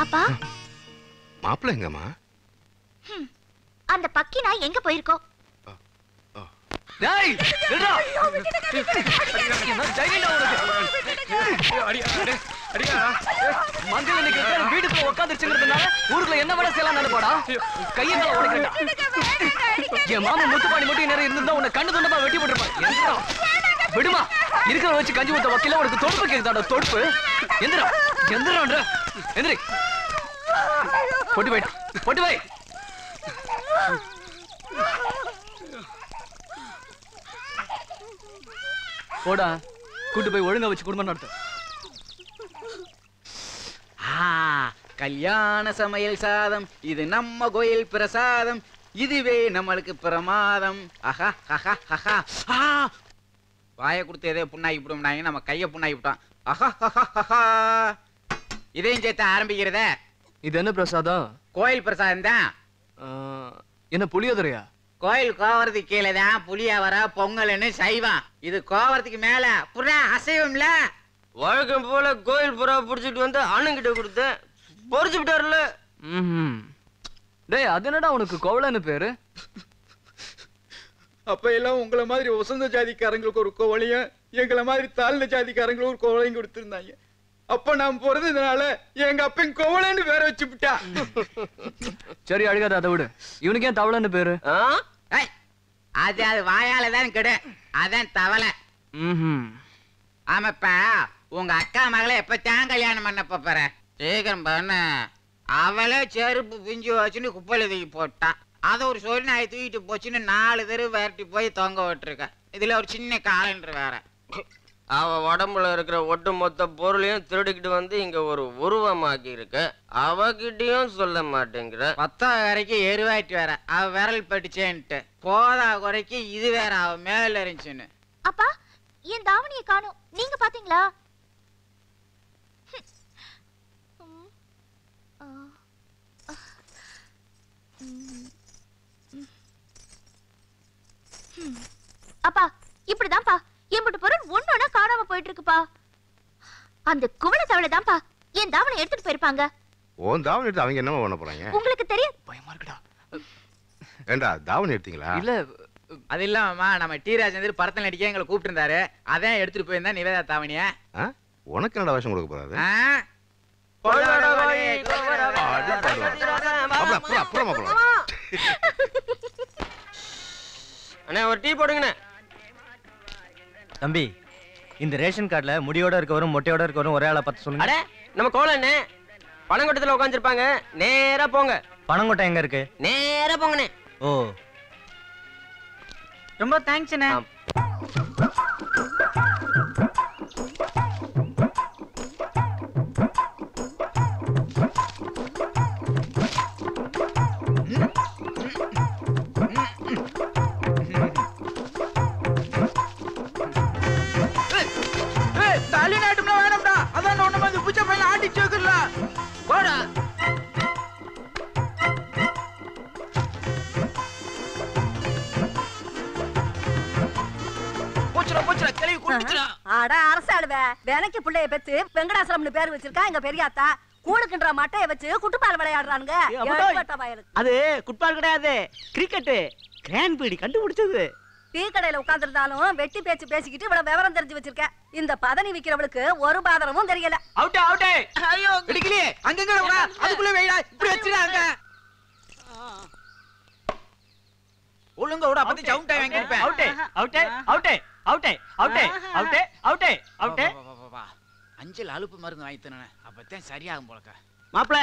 அப்பா மாப்பிள்ள எங்கம்மா? அந்த பக்கி நான் எங்க போயிருக்கோம்? டேய் நில்றா. மஞ்சள் இன்னைக்கு வீட்டுக்குள்ள உட்காந்துருச்சுங்கிறதுனால ஊருக்குள்ள என்ன வேலை செய்யலாம் நினைப்பாடா? கையை உடைக்கிறா. என் மாமா முத்துப்பாணி மட்டும் நேரம் இருந்தா உன்னை கண்ணு துண்டமா வெட்டி போட்டுருப்பான். விடுமா இருக்கிற வச்சு கஞ்சி ஊத்த வக்கீல உனக்கு தொடுப்பு கேக்குதாடா? தொடுப்பு எந்திரா எந்திரா எந்திரி. பொட்டி வை பொட்டி வை. போடா கூட்டு போய் ஒழுங்கா வச்சு குடும்பம் நடத்து. கல்யாண சமையல் சாதம் இது நம்ம கோயில் பிரசாதம் இதுவே நம்மளுக்கு பிரமாதம். வாயை கொடுத்து எதோ புண்ணாக்கி விடும்னாங்க நம்ம கையை புண்ணாக்கி விட்டோம். இதையும் சேர்த்து ஆரம்பிக்கிறத. இது என்ன பிரசாதம்? கோயில் பிரசாதம் தான். என்ன புளியோதரையா? கோயில் கோவரத்துக்கு கீழே தான் புளியாவர பொங்கல்னு சைவம். இது கோவரத்துக்கு மேல புறா அசைவம்ல. வழக்கம் போல கோயில் புறா புடிச்சிட்டு வந்து அண்ணன்கிட்ட கொடுத்து பொறிச்சு விட்டாருல. டேய் அது என்னடா உனக்கு கோவலன்னு பேரு? அப்ப எல்லாம் உங்களை மாதிரி உசந்த ஜாதிக்காரங்களுக்கு ஒரு கோவலையும் எங்களை மாதிரி தாழ்ந்த ஜாதிக்காரங்களுக்கு ஒரு கோவலையும் கொடுத்திருந்தாங்க. அப்ப நான் பிறந்ததுனால எங்க அப்பன் கோவலன்னு பேரை வச்சு விட்டா. சரி அழுகாத அதை விடு. இவனுக்கு ஏன் தவளைன்னு பேரு? அது வாயாலதான் கெடு. அதான் தவளை. ஆமாப்பா உங்க அக்கா மகளை எப்பத்தான் கல்யாணம் பண்ண போற? சீக்கிரம் பண்ண. அவளே செருப்பு பிஞ்சு வச்சுன்னு குப்பையில தூக்கி போட்டான். அதை ஒரு சொல்லி நாய் தூக்கிட்டு போச்சுன்னு 4 தெரு விரட்டி போய் தொங்க விட்டுருக்க. இதுல ஒரு சின்ன காலண்டர் வேற. அவ உடம்புல இருக்கிற ஒட்டு மொத்த பொருளையும் திருடிக்கிட்டு வந்து இங்க ஒரு உருவமாக்கி இருக்க. அவகிட்டையும் சொல்ல மாட்டேங்கிற. 10 வரைக்கும் எருவாயிட்டு வேற. அவ விரல் பட்டுச்சேன்ட்டு போதா குறைக்கு இது வேற அவ மேல இருந்துச்சுன்னு. அப்பா என் தாவணியை காணோம். நீங்க பாத்தீங்களா? அப்பா இப்படிதான்ப்பா எம்பிட்டு பொருள் ஒன்னொன்னா காணாம போயிட்டு இருக்குப்பா. அந்த குவளை தவளை தான்ப்பா என் தாவணை எடுத்துட்டு போயிருப்பாங்க. உன் தாவணி எடுத்து அவங்க என்ன பண்ண போறாங்க? உங்களுக்கு தெரியும்? பயமா இருக்குடா. ஏண்டா தாவணி எடுத்தீங்களா? இல்ல அது இல்லாம நம்ம டி ராஜேந்தர் படத்துல நடிக்க எங்களை கூப்பிட்டு இருந்தாரு. அதான் எடுத்துட்டு போயிருந்தா நிவேதா தாவணிய. உனக்கு என்னடா வேஷம் கொடுக்க போறாரு? அண்ணே ஒரு டீ போடுங்கண்ணே. தம்பி இந்த ரேஷன் கார்டுல முடியோட இருக்கவரும் மொட்டையோட இருக்கவரும் ஒரே ஆளை பார்த்து சொல்லுங்க. அட நம்ம கோலண்ணே பணங்கொட்டத்துல உட்காந்துருப்பாங்க. நேரா போங்க. பணங்கொட்டை எங்க இருக்கு? நேரா போங்கண்ணே. ஓ ரொம்ப தேங்க்ஸ் அண்ணே. அட அரசாளுவ வேலைக்கு பிள்ளைய பெத்து வெங்கடாசலம்னு பேர் வச்சிருக்கா எங்க பெரியாத்தா. கூடுக்குன்ற மட்டைய வச்சு குட்டுப்பால் விளையாடுறானுங்க. அது குட்பால் கிடையாது, கிரிக்கெட். கிராண்ட் பீடி கண்டுபிடிச்சது. டீ கடையில உட்கார்ந்திருந்தாலும் வெட்டி பேச்சு பேசிக்கிட்டு இவ்வளவு விவரம் தெரிஞ்சு வச்சிருக்க. இந்த பதனி விக்கிறவளுக்கு ஒரு பாதரமும் தெரியல. அவுட்டே அவுட்டே. ஐயோ இடிக்கலையே. அங்கங்க விடா. அதுக்குள்ள வெயிடா. இப்படி வச்சிராங்க. ஒழுங்கா விட அப்படி சவுண்டா வாங்கி இருப்பேன். அவுட்டே அவுட்டே அவுட்டே அவுட்டே அவுட்டே அவுட்டே அவுட்டே அவுட்டே. அஞ்சல் அலுப்பு மருந்து வாங்கி தரேன். அப்பதான் சரியாகும் போலக்க. மாப்ள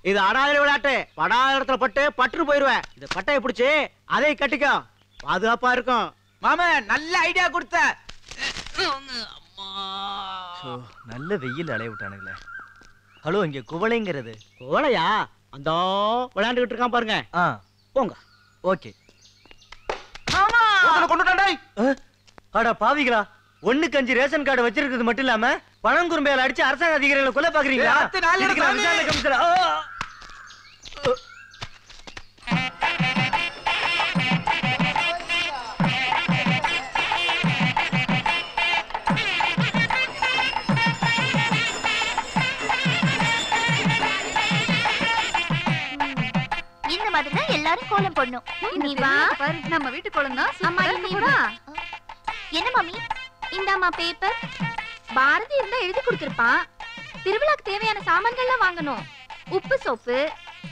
இது அடாத விளையாட்டு. படாத இடத்துல பட்டு பட்டு போயிருவேன். இந்த பட்டையை பிடிச்சி அதை கட்டிக்கோ. பாதுகாப்பா இருக்கும். மாமா நல்ல ஐடியா கொடுத்த. நல்ல வெயில் அலைய விட்டானுங்களே. ஹலோ இங்க குவளைங்கிறது குவளையா? அந்த விளையாண்டுகிட்டு இருக்கான் பாருங்க. போங்க. ஓகே. அட பாவிகளா, 1க்கு 5 ரேஷன் கார்டு வச்சிருக்கிறது மட்டும் இல்லாம பணங்குறும்பையால அடிச்சு அரசாங்க அதிகாரிகளை கொல்ல பாக்குறீங்களா? விசாரணை கமிஷனர். கோலம் போடணும். நீ வா. நம்ம வீட்டு கோலம் தான். அம்மா நீ வா. என்ன மம்மி? இந்தாம்மா பேப்பர். பாரதி இருந்தா எழுதி கொடுத்திருப்பான். திருவிழாக்கு தேவையான சாமான்கள்லாம் வாங்கணும். உப்பு சோப்பு,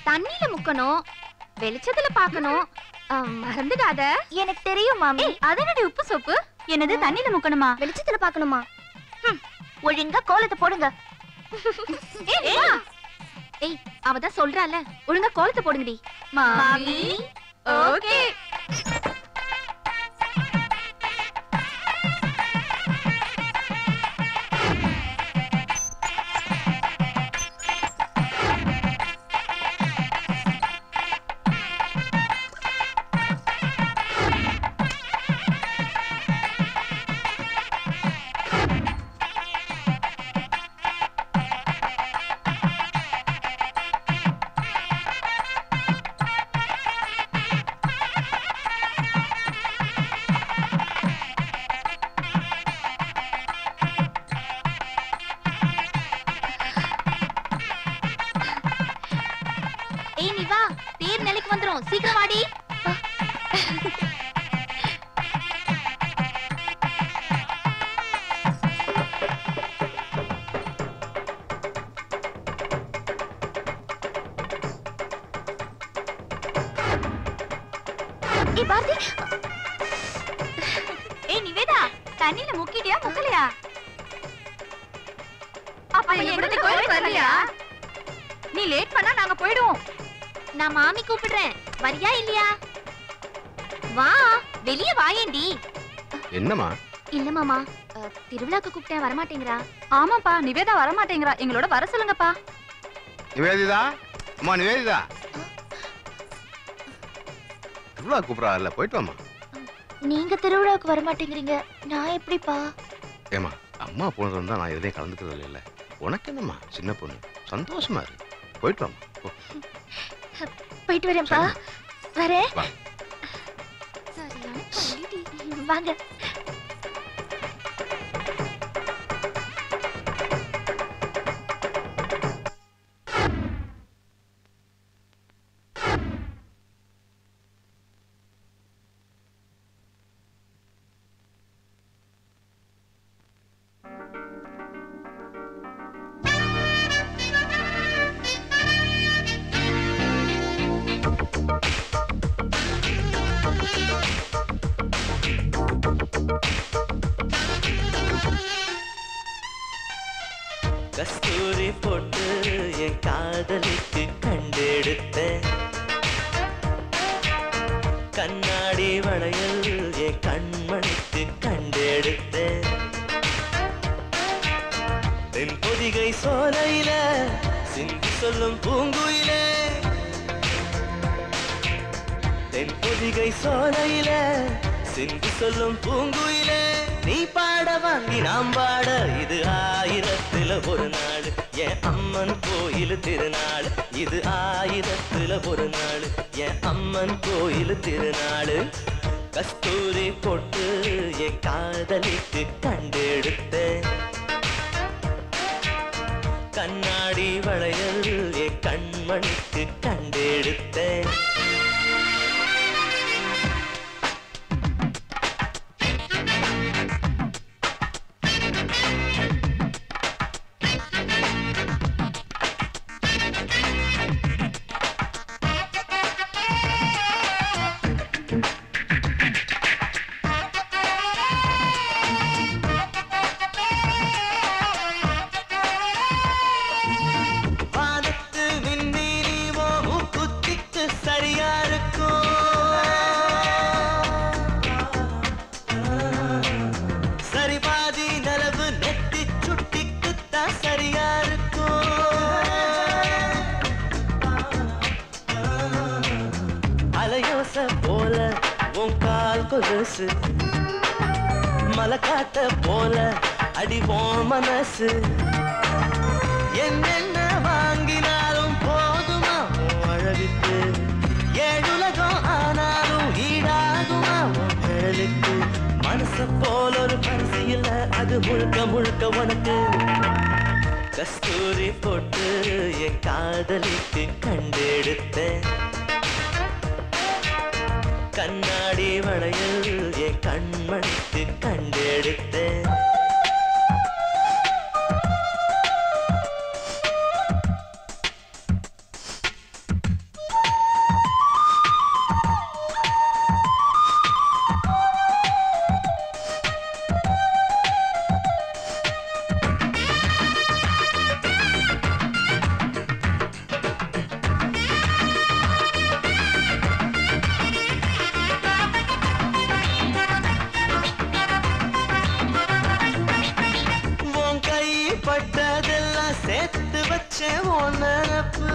தண்ணியில முக்கணும், வெளிச்சத்துல பாக்கணும். மறந்துடாத. எனக்கு தெரியும் மாமி. அதனடி உப்பு சோப்பு? என்னது தண்ணியில முக்கணுமா? வெளிச்சத்துல பாக்கணுமா? ஒழுங்கா கோலத்தை போடுங்க. ஏய் அவதான் சொல்றால, ஒழுங்கா கோலத்தை போடுங்கடி. மாமி ஓகே. சீக்கிரம் வாடி. ஏய் பாரதி. ஏய் நிவேதா, தண்ணில முக்கிட்டியா முக்கலையா? அப்ப எங்க கோயிலுக்கு வரலையா? நீ லேட் பண்ணா நாங்க போய்டுவோம். நான் மாமி கூப்பிடுறேன், வரியா இல்லையா? வா, வெளிய வாயேண்டி. என்னம்மா? இல்ல மாமா, திருவிழாக்கு கூப்பிட்டேன், வரமாட்டேங்கறா. ஆமாப்பா, நிவேதா வரமாட்டேங்கறா. எங்களோட வர சொல்லுங்கப்பா. நிவேதிதா, அம்மா நிவேதிதா. திருவிழா கூப்பிடறால, போயிட்டு வாமா. நீங்க திருவிழாக்கு வரமாட்டேங்கறீங்க, நான் எப்படிப்பா? ஏமா, அம்மா போனது வந்தா நான் எதையும் கலந்துக்கிறது இல்ல. உனக்கு என்னம்மா, சின்ன பொண்ணு, சந்தோஷமா இரு. போயிட்டு வாமா. போயிட்டு வரேன்ப்பா. வரேன். சரியான பள்ளிடி. வாங்க. கஸ்தூரி போட்டு என் காதலிக்கு கண்டெடுத்தேன், கண்ணாடி வளையல் என் கண்மணிக்கு கண்டெடுத்தேன், தென் பொதிகை சோலையில சிந்தி சொல்லும் பூங்குயிலே, தென் பொதிகை சோலையில சிந்தி சொல்லும் பூங்குயிலே, நீ பாட வாங்கி நாம் பாட இது ஆயிரத்துல ஒரு நாள், என் அம்மன் கோயில் திருநாள், இது ஆயிரத்துல ஒரு நாள், என் அம்மன் கோயில் திருநாள். கஸ்தூரி போட்டு என் காதலிக்கு கண்டெடுத்தேன், கண்ணாடி வளையல் என் கண்மணிக்கு கண்டெடுத்தேன். மலக்காட்ட போல அடிவோம் மனசு, என்னென்ன வாங்கினாலும் போதுமா அழகுக்கு, ஏழுலகம் ஆனாலும் ஈடாகுமா அழகுக்கு, மனச போல ஒரு பரிசு இல்ல, அது முழுக்க முழுக்க உனக்கு. கஸ்தூரி போட்டு என் காதலிக்கு கண்டெடுத்தேன், கண்ணாடி வளையல் என் கண்மணிக்கு கண்டெடுத்தேன். சேர்த்து வச்ச நினப்பு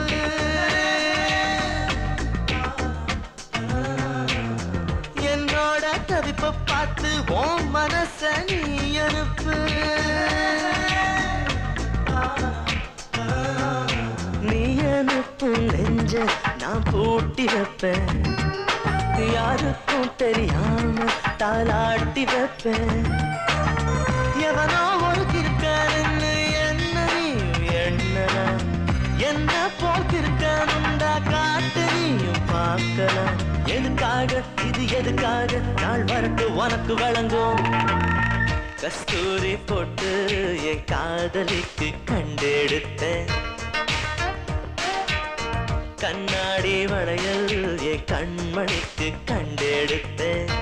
என்னோட தவிப்ப பார்த்து உன் மனச நீ அனுப்பு. நீ அனுப்பும் நெஞ்ச நான் பூட்டி வைப்பேன், யாருக்கும் தெரியாம தாலாட்டி வைப்பேன். எவனோ ஒரு கிருக்காரன்னு என்ன போக்கிருக்கானுண்டா காட்டு நீயும் பார்க்கலாம். எதுக்காக இது எதுக்காக நாள் வரட்டு உனக்கு வழங்கும். கஸ்தூரி போட்டு என் காதலிக்கு கண்டெடுத்தேன். கண்ணாடி வளையல் என் கண்மணிக்கு கண்டெடுத்தேன்.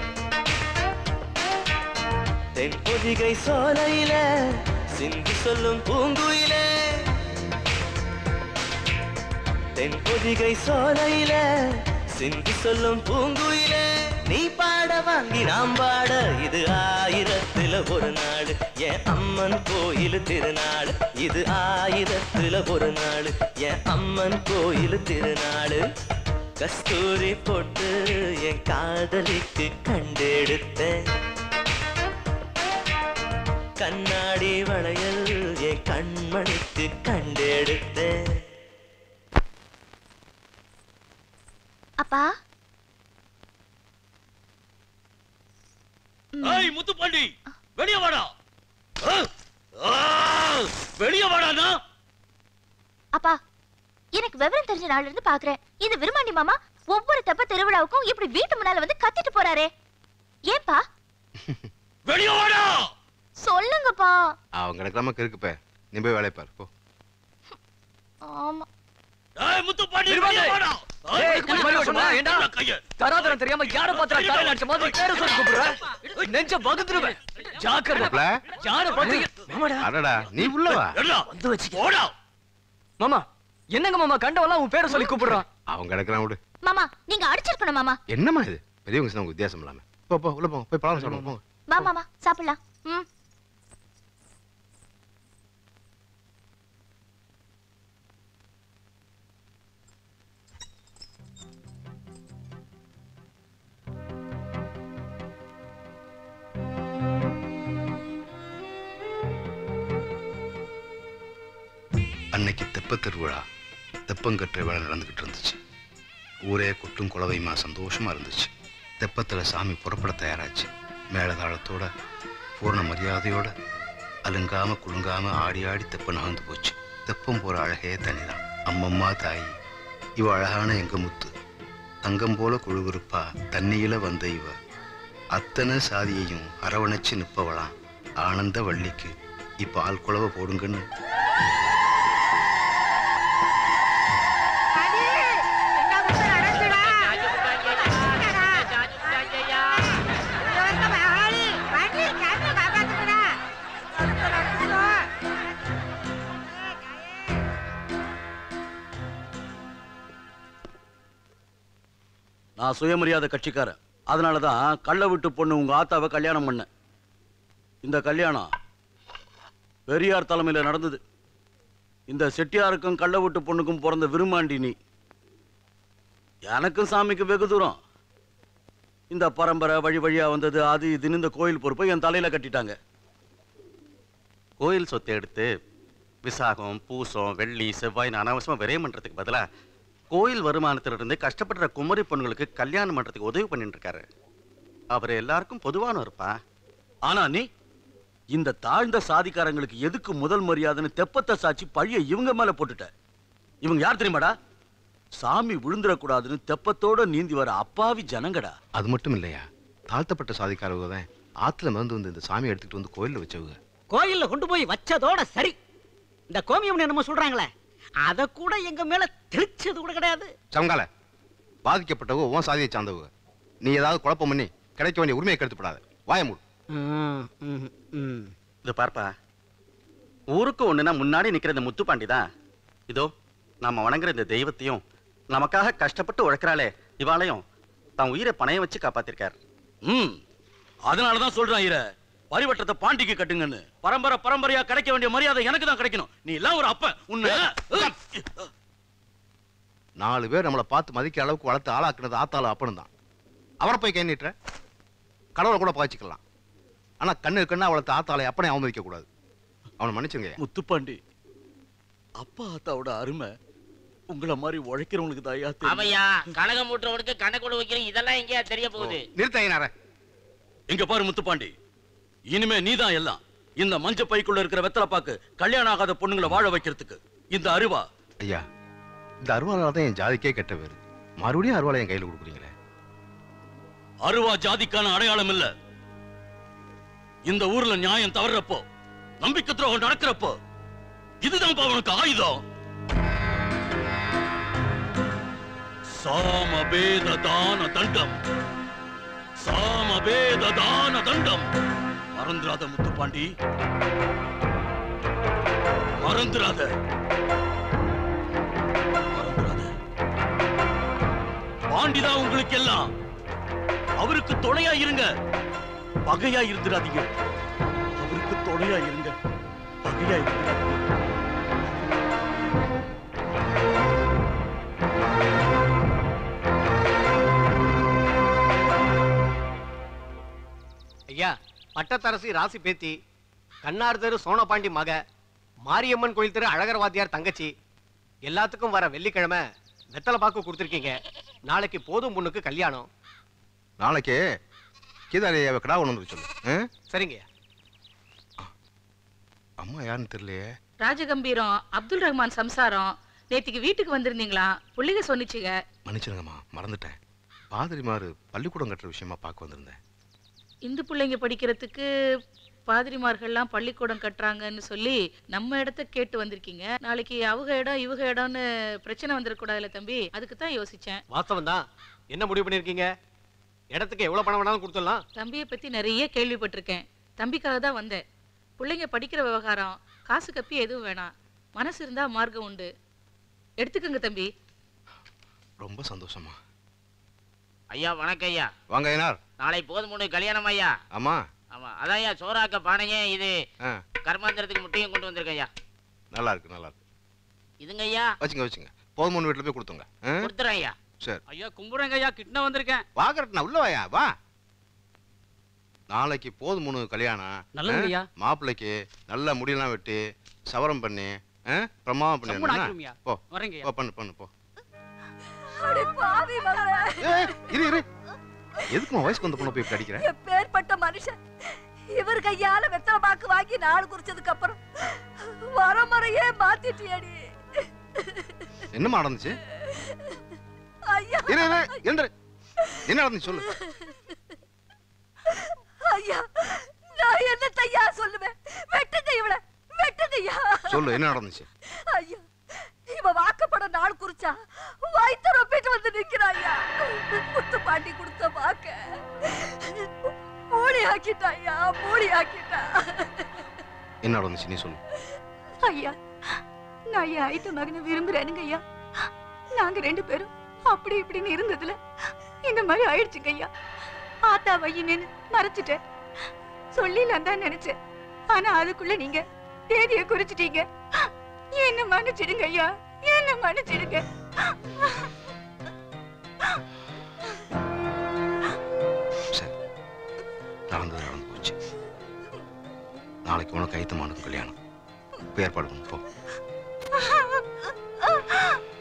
தென்பொதிகை சோலையில சிந்தி சொல்லும் பூங்குயிலே, தென்பொதிகை சோலையில சிந்தி சொல்லும் பூங்குயிலே, நீ பாட வாங்கி நாம் பாட இது 1000த்துல ஒரு நாள். என் அம்மன் கோயில் திருநாள் இது 1000த்துல ஒரு நாள். என் அம்மன் கோயில் திருநாள். கஸ்தூரி போட்டு என் காதலிக்கு கண்டெடுத்தேன். கண்ணாடி வளையல் என் கண்மணிக்கு கண்டெடுத்தேன். அப்பா ஏய் முத்துப்பாண்டி, வெளிய வாடா. வெளிய வாடானா. அப்பா, எனக்கு விவரம் தெரிஞ்ச நாள்ல இருந்து பாக்குறேன் இந்த விருமாண்டி மாமா ஒவ்வொரு தெப்ப திருவிழாவுக்கும் இப்படி வீட்டு முன்னால வந்து கத்திட்டு போறாரே, ஏன்பா? வெளிய வாடா. சொல்லுங்கப்பா. அவங்க கிடக்காம இருக்குப்ப, நீ போய் வேலைய பாரு போ. ஆமா. ஏய் முத்துப்பாண்டி, வெளிய வாடா. தராதரம் தெரியாம யார பாத்திரா காலை அடிச்ச மாதிரி பேர சொல்லி கூப்பிடுற, நெஞ்ச வகுத்துருவேன். ஜாக்கிரதை. யார பாத்தீங்க? அடடா நீ உள்ளவா வந்து வச்சு போடா. மாமா என்னங்க மாமா கண்டவெல்லாம் உன் பேரை சொல்லி கூப்பிடுறான். அவங்க கிடக்குறான் விடு. மாமா நீங்க அடிச்சிருக்கணும் மாமா. என்னம்மா இது பெரியவங்க சின்னவங்க வித்தியாசம் இல்லாம. போ போ உள்ள போ, போய் பழம் சாப்பிடுங்க போங்க. வா மாமா சாப்பிடலாம். அன்னைக்கு தெப்ப திருவிழா, தெப்பங்கற்ற வேலை நடந்துகிட்டு இருந்துச்சு. ஊரே கொட்டும் குலவைமா சந்தோஷமா இருந்துச்சு. தெப்பத்துல சாமி புறப்பட தயாராச்சு. மேளதாளத்தோட பூர்ண மரியாதையோட அலுங்காம குலுங்காம ஆடி ஆடி தெப்பம் நகர்ந்து போச்சு. தெப்பம் போற அழகே தனிதான். அம்மம்மா தாயி இவ அழகான எங்க முத்து, தங்கம் போல குழுகுறுப்பா தண்ணியில வந்த இவ, அத்தனை சாதியையும் அரவணைச்சு நிப்பவளாம் ஆனந்த வள்ளிக்கு இப்ப ஆள் குழவ போடுங்கன்னு. நான் சுயமரியாதை கட்சிக்காரன். அதனாலதான் கள்ள விட்டு பொண்ணு உங்க ஆத்தாவை கல்யாணம் பண்ண. இந்த கல்யாணம் பெரியார் தலைமையில நடந்தது. இந்த செட்டியாருக்கும் கள்ள விட்டு பொண்ணுக்கும் பிறந்த விருமாண்டி நீ. எனக்கும் சாமிக்கு வெகு தூரம். இந்த பரம்பரை வழி வழியா வந்தது அது இதுன்னு இந்த கோயில் பொறுப்பை என் தலையில கட்டிட்டாங்க. கோயில் சொத்தை எடுத்து விசாகம் பூசம் வெள்ளி செவ்வாய் அனாவசியமா விரயம் பண்றதுக்கு பதிலா கோயில் வருமானத்திலிருந்து கஷ்டப்படுற குமரி பொண்ணுங்களுக்கு கல்யாணம் பண்றதுக்கு உதவி பண்ணிட்டு இருக்காரு. அவர் எல்லாருக்கும் பொதுவான இருப்பா. ஆனா நீ இந்த தாழ்ந்த சாதிக்காரங்களுக்கு எதுக்கு முதல் மரியாதைன்னு தெப்பத்தை சாட்சி பழிய இவங்க மேல போட்டுட்ட. இவங்க யார் தெரியுமாடா? சாமி விழுந்துடக்கூடாதுன்னு தெப்பத்தோட நீந்தி வர அப்பாவி ஜனங்கடா. அது மட்டும் இல்லையா, தாழ்த்தப்பட்ட சாதிக்காரவங்க தான் ஆத்துல மறந்து வந்து இந்த சாமியை எடுத்துட்டு வந்து கோயில்ல வச்சவங்க. கோயில்ல கொண்டு போய் வச்சதோட சரி, இந்த கோமியம் என்னமோ சொல்றாங்களே அத கூட எங்க மேல தெளிச்சது கூட கிடையாது. சங்கால பாதிக்கப்பட்டவங்க உன் சாதியை சார்ந்தவங்க. நீ ஏதாவது குழப்பம் பண்ணி கிடைக்க வேண்டிய உரிமையை கெடுத்துப்படாத. வாய மூடு. இது பார்ப்பா, ஊருக்கு ஒண்ணுனா முன்னாடி நிக்கிற இந்த முத்துப்பாண்டி தான். இதோ நாம வணங்குற இந்த தெய்வத்தையும் நமக்காக கஷ்டப்பட்டு உழைக்கிறாளே இவாளையும் தான் உயிரை பணைய வச்சு காப்பாத்திருக்காரு. அதனாலதான் சொல்றான் ஈர, பரிவட்டத்தை பாண்டிக்கு கட்டுங்கன்னு. பரம்பரை பரம்பரையா கிடைக்க வேண்டிய மரியாதை எனக்கு தான் கிடைக்கணும். நீ எல்லாம் ஒரு அப்ப உன்னை 4 பேர் நம்மளை பார்த்து மதிக்கிற அளவுக்கு வளர்த்து ஆளாக்குனது ஆத்தாலும் அப்பனும் தான். அவரை போய் கை நீட்டுற, கடவுளை கூட பாய்ச்சிக்கலாம். ஆனா கண்ணு கண்ணா வளர்த்து ஆத்தாலை அப்பனை அவமதிக்க கூடாது. அவனை மன்னிச்சுங்க. முத்துப்பாண்டி, அப்பா ஆத்தாவோட அருமை உங்களை மாதிரி உழைக்கிறவங்களுக்கு தான். அவையா கனகம் மூட்டுறவனுக்கு கணக்கு வைக்கிற இதெல்லாம் எங்கேயா தெரிய போகுது? நிறுத்த. இங்க பாரு முத்துப்பாண்டி, இனிமே நீதான் எல்லாம். இந்த மஞ்ச பைக்குள்ள இருக்கிற வெத்தலை பாக்கு கல்யாணம் ஆகாத பொண்ணுங்களை வாழ வைக்கிறதுக்கு இந்த அருவா. ஐயா, இந்த அருவாளால தான் என் ஜாதிக்கே கெட்ட பேரு. மறுபடியும் அருவாளை என் கையில கொடுக்குறீங்களே. அருவா ஜாதிக்கான அடையாளம் இல்ல. இந்த ஊர்ல நியாயம் தவறப்போ, நம்பிக்கை துரோகம் நடக்கிறப்போ இதுதான் அவனுக்கு ஆயுதம். சாமபேததான தண்டம், சாமபேததான தண்டம். மறந்துராத முத்துப்பாண்டி, மறந்துராத. பாண்டிதான் உங்களுக்கு எல்லாம். அவருக்கு துணையா இருங்க, பகையா இருந்துடாதீங்க. அவருக்கு துணையா இருங்க, பகையா இருந்துடாதீங்க. ஐயா, பட்டத்தரசி ராசி பேத்தி, கண்ணார் தெரு சோனபாண்டி மக, மாரியம்மன் கோயில் தெரு அழகர் வாத்தியார் தங்கச்சி, எல்லாத்துக்கும் வர வெள்ளிக்கிழமை வெத்தலை பாக்கு கொடுத்துருக்கீங்க. நாளைக்கு போதும் பொண்ணுக்கு கல்யாணம். நாளைக்கு கீதாரியாவை கடா ஒன்று சொல்லு. சரிங்க. அம்மா யாருன்னு தெரியலையே. ராஜகம்பீரம் அப்துல் ரஹ்மான் சம்சாரம். நேத்திக்கு வீட்டுக்கு வந்திருந்தீங்களா? புள்ளிக சொன்னிச்சுங்க. மன்னிச்சிருங்கம்மா, மறந்துட்டேன். பாதிரிமாரு பள்ளிக்கூடம் கட்டுற விஷயமா பார்க்க வந்திருந்தேன். இந்து பிள்ளைங்க படிக்கிறதுக்கு பாதிரிமார்கள்லாம் பள்ளிக்கூடம் கட்டுறாங்கன்னு சொல்லி நம்ம இடத்த கேட்டு வந்திருக்கீங்க. நாளைக்கு அவங்க இடம் இவங்க இடம்னு பிரச்சனை வந்துடக்கூடாதுல்ல தம்பி, அதுக்கு தான் யோசிச்சேன். வாஸ்தவம் தான். என்ன முடிவு பண்ணிருக்கீங்க? இடத்துக்கு எவ்வளவு பணம் வேணாலும் கொடுத்துடலாம். தம்பியை பத்தி நிறைய கேள்விப்பட்டிருக்கேன். தம்பிக்காக தான் வந்தேன். பிள்ளைங்க படிக்கிற விவகாரம், காசு கப்பி எதுவும் வேணாம். மனசு இருந்தா மார்க்கம் உண்டு. எடுத்துக்கங்க தம்பி. ரொம்ப சந்தோஷமா. ஐயா வணக்கம் ஐயா. வாங்க ஐயனார். நாளை போதும் பொண்ணு கல்யாணம் ஐயா. ஆமா ஆமா, அதான் ஐயா சோறாக்க பானையே இது. கர்மாந்திரத்துக்கு முட்டையும் கொண்டு வந்திருக்கேன் ஐயா. நல்லா இருக்கு, நல்லா இருக்கு. இதுங்க ஐயா. வச்சுங்க. போதும் பொண்ணு வீட்டுல போய் கொடுத்துங்க. கொடுத்துறேன் ஐயா. சரி ஐயா, கும்புறேங்க ஐயா. கிட்ட வந்திருக்கேன். வாக்கறட்டா உள்ள வாயா வா. நாளைக்கு போதும் பொண்ணு கல்யாணம். நல்லதுங்கய்யா. மாப்பிள்ளைக்கு நல்ல முடியெல்லாம் வெட்டி சவரம் பண்ணி பிரமாதம் பண்ணி போ. போ பண்ணு போ. அடி பாவி மகளே. இரு எதுக்கு வயசுக்கு வந்த பொண்ணு போய் அடிக்கிற? எப்பேற்பட்ட மனுஷன் இவர் கையால வெத்தலை பாக்கு வாங்கி நாள் குறிச்சதுக்கு அப்புறம் வரமுறையே மாத்திட்டியடி. என்னமா நடந்துச்சு? ஐயா என்ன நடந்துச்சு சொல்லு. ஐயா, நான் என்ன தையா சொல்லுவேன்? வெட்டுங்க இவள, வெட்டுங்கய்யா. சொல்லு, என்ன நடந்துச்சு? ஐயா, இவ வாக்கப்பட நாள் குறிச்சா வயிற்று ரொப்பிட்டு வந்து நிக்கிறாய்யா. முத்துப்பாண்டி கொடுத்த வாக்க மூடி ஆக்கிட்டாய்யா, மூடி ஆக்கிட்டா. என்ன நடந்துச்சு நீ சொல்லு. ஐயா, நான் என் ஐத்த மகனை விரும்புறேனுங்க ஐயா. நாங்க 2 பேரும் அப்படி இப்படின்னு இருந்ததுல இந்த மாதிரி ஆயிடுச்சுங்க ஐயா. ஆத்தா வையின்னு மறைச்சிட்டேன். சொல்லிலாம் தான் நினைச்சேன். ஆனா அதுக்குள்ள நீங்க தேதியை குறிச்சிட்டீங்க. என்ன மன்னிச்சிடுங்க ஐயா, என்ன மன்னிச்சிடுங்க. சரி, நடந்து போச்சு. நாளைக்கு உனக்கு ஐத்தமானுக்கு கல்யாணம். ஏற்பாடு பண்ணு போ.